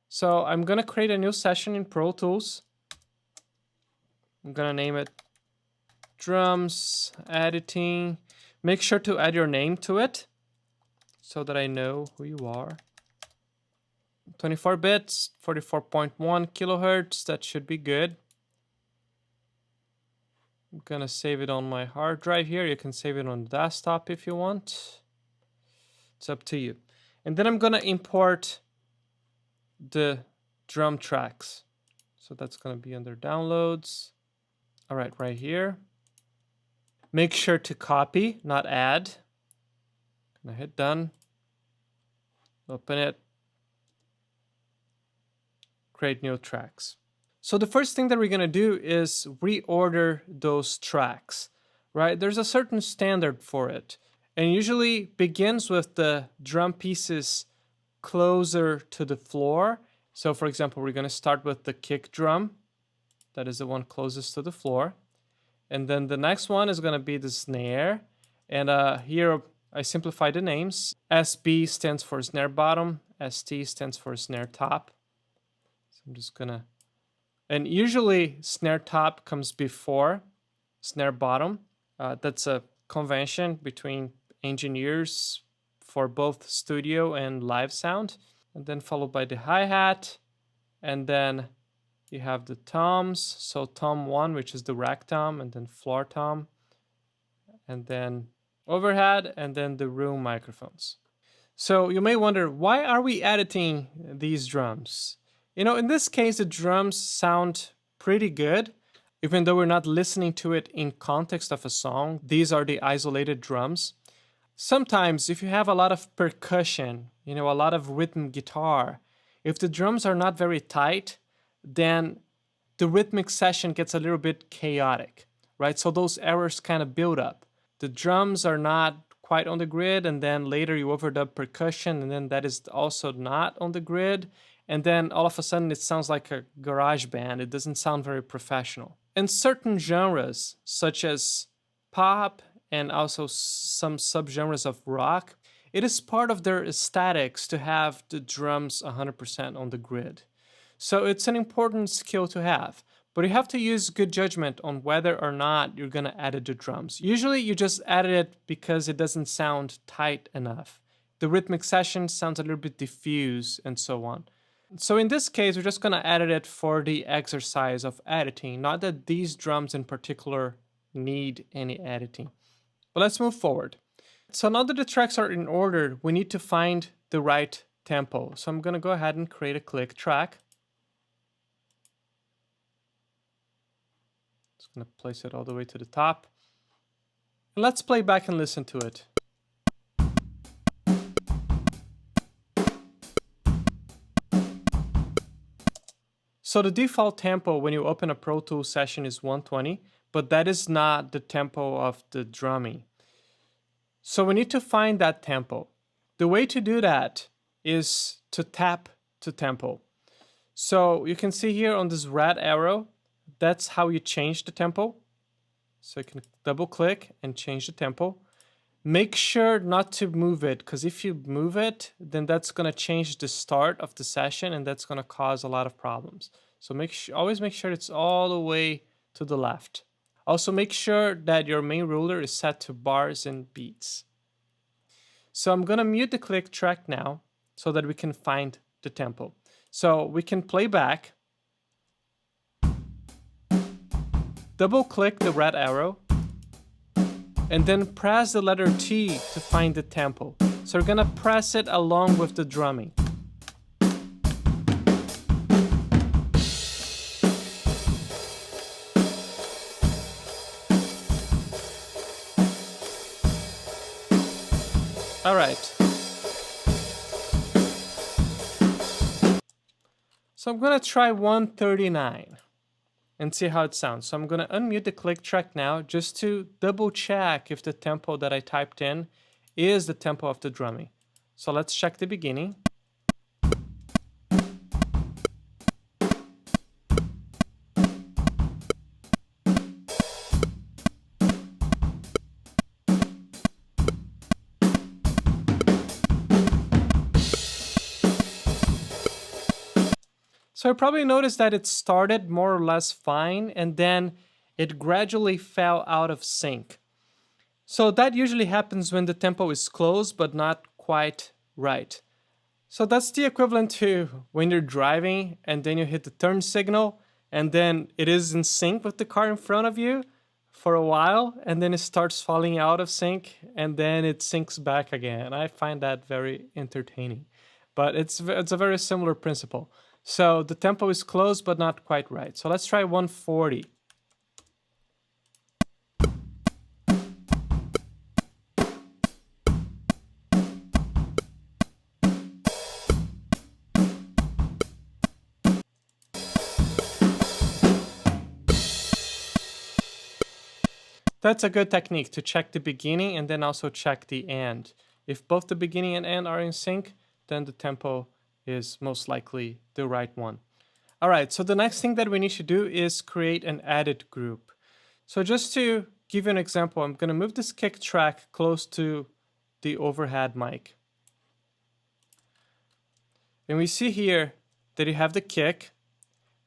So I'm gonna create a new session in Pro Tools. I'm gonna name it drums editing. Make sure to add your name to it so that I know who you are. 24 bits, 44.1 kilohertz, that should be good. I'm gonna save it on my hard drive here. You can save it on the desktop if you want. It's up to you. And then I'm gonna import the drum tracks. So that's gonna be under downloads. All right, right here. Make sure to copy, not add. Gonna hit done. Open it. Create new tracks. So the first thing that we're gonna do is reorder those tracks, right? There's a certain standard for it, and usually begins with the drum pieces closer to the floor. So for example, we're gonna start with the kick drum. That is the one closest to the floor. And then the next one is gonna be the snare. And here I simplify the names. SB stands for snare bottom. ST stands for snare top. So I'm just gonna, and usually snare top comes before snare bottom. That's a convention between engineers for both studio and live sound. And then followed by the hi-hat. And then you have the toms. So tom 1, which is the rack tom, and then floor tom. And then overhead, and then the room microphones. So you may wonder, why are we editing these drums? You know, in this case, the drums sound pretty good. Even though we're not listening to it in context of a song, these are the isolated drums. Sometimes if you have a lot of percussion, you know, a lot of rhythm guitar, if the drums are not very tight, then the rhythmic session gets a little bit chaotic, right? So those errors kind of build up. The drums are not quite on the grid, and then later you overdub percussion, and then that is also not on the grid. And then all of a sudden it sounds like a garage band. It doesn't sound very professional. In certain genres, such as pop and also some subgenres of rock, it is part of their aesthetics to have the drums 100% on the grid. So it's an important skill to have, but you have to use good judgment on whether or not you're gonna edit the drums. Usually you just edit it because it doesn't sound tight enough. The rhythmic section sounds a little bit diffuse and so on. So in this case, we're just gonna edit it for the exercise of editing, not that these drums in particular need any editing. But let's move forward. So now that the tracks are in order, we need to find the right tempo. So I'm gonna go ahead and create a click track. Just gonna place it all the way to the top. And let's play back and listen to it. So the default tempo when you open a Pro Tools session is 120, but that is not the tempo of the drumming. So we need to find that tempo. The way to do that is to tap to tempo. So you can see here on this red arrow, that's how you change the tempo. So you can double click and change the tempo. Make sure not to move it, because if you move it, then that's gonna change the start of the session and that's gonna cause a lot of problems. So always make sure it's all the way to the left. Also make sure that your main ruler is set to bars and beats. So I'm gonna mute the click track now so that we can find the tempo. So we can play back, double click the red arrow, and then press the letter T to find the tempo. So we're gonna press it along with the drumming. All right. So I'm gonna try 139 and see how it sounds. So I'm gonna unmute the click track now just to double check if the tempo that I typed in is the tempo of the drumming. So let's check the beginning. So you probably noticed that it started more or less fine and then it gradually fell out of sync. So that usually happens when the tempo is close but not quite right. So that's the equivalent to when you're driving and then you hit the turn signal and then it is in sync with the car in front of you for a while and then it starts falling out of sync and then it syncs back again. I find that very entertaining, but it's a very similar principle. So the tempo is close but not quite right. So let's try 140. That's a good technique to check the beginning and then also check the end. If both the beginning and end are in sync, then the tempo is most likely the right one. All right, so the next thing that we need to do is create an edit group. So just to give you an example, I'm going to move this kick track close to the overhead mic. And we see here that you have the kick,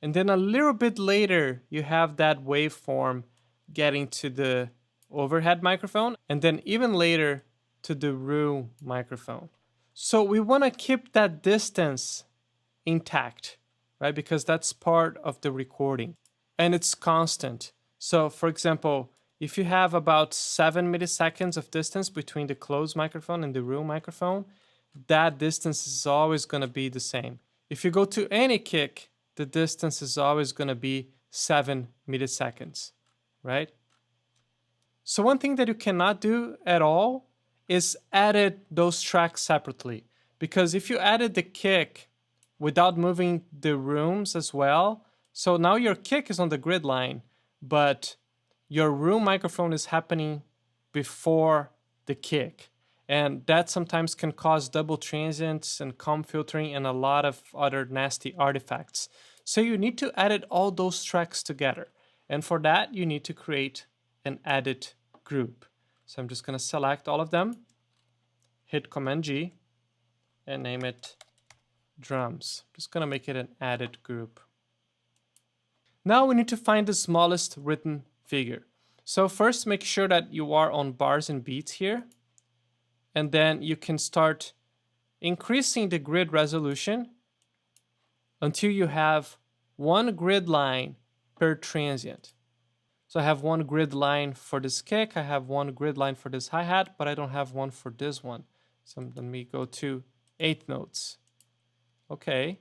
and then a little bit later, you have that waveform getting to the overhead microphone, and then even later to the room microphone. So we want to keep that distance intact, right? Because that's part of the recording and it's constant. So for example, if you have about 7 milliseconds of distance between the closed microphone and the room microphone, that distance is always going to be the same. If you go to any kick, the distance is always going to be 7 milliseconds, right? So one thing that you cannot do at all is edit those tracks separately. Because if you added the kick without moving the rooms as well, so now your kick is on the grid line, but your room microphone is happening before the kick. And that sometimes can cause double transients and comb filtering and a lot of other nasty artifacts. So you need to edit all those tracks together. And for that, you need to create an edit group. So I'm just going to select all of them, hit Command G, and name it drums. I'm just going to make it an edit group. Now we need to find the smallest written figure. So first make sure that you are on bars and beats here. And then you can start increasing the grid resolution until you have one grid line per transient. So I have one grid line for this kick, I have one grid line for this hi-hat, but I don't have one for this one. So let me go to 8 notes. Okay.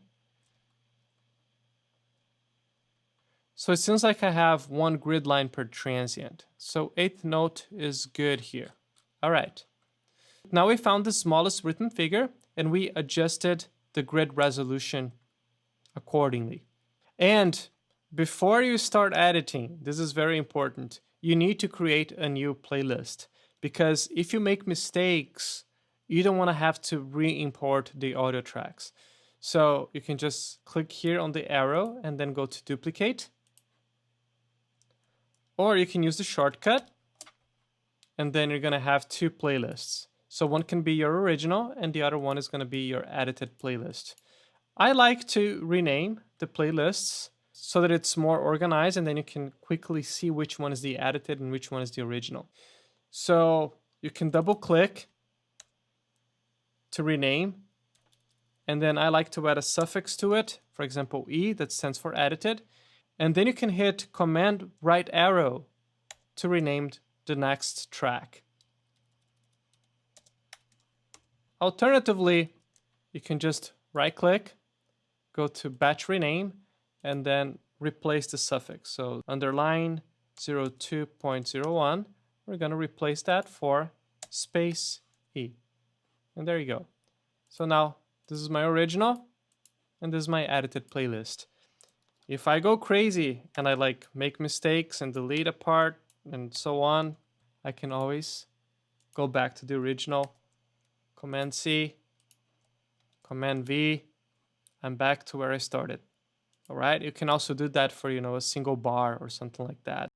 So it seems like I have one grid line per transient. So 8th note is good here. All right. Now we found the smallest written figure and we adjusted the grid resolution accordingly. And before you start editing, this is very important, you need to create a new playlist, because if you make mistakes, you don't want to have to re-import the audio tracks. So you can just click here on the arrow and then go to duplicate. Or you can use the shortcut and then you're going to have 2 playlists. So one can be your original and the other one is going to be your edited playlist. I like to rename the playlists so that it's more organized and then you can quickly see which one is the edited and which one is the original. So you can double click to rename, and then I like to add a suffix to it, for example E, that stands for edited, and then you can hit Command right arrow to rename the next track. Alternatively, you can just right click, go to batch rename, and then replace the suffix. So underline 02.01, we're going to replace that for space E. And there you go. So now this is my original and this is my edited playlist. If I go crazy and I like make mistakes and delete a part and so on, I can always go back to the original. Command C, Command V, I'm back to where I started. All right, you can also do that for, a single bar or something like that.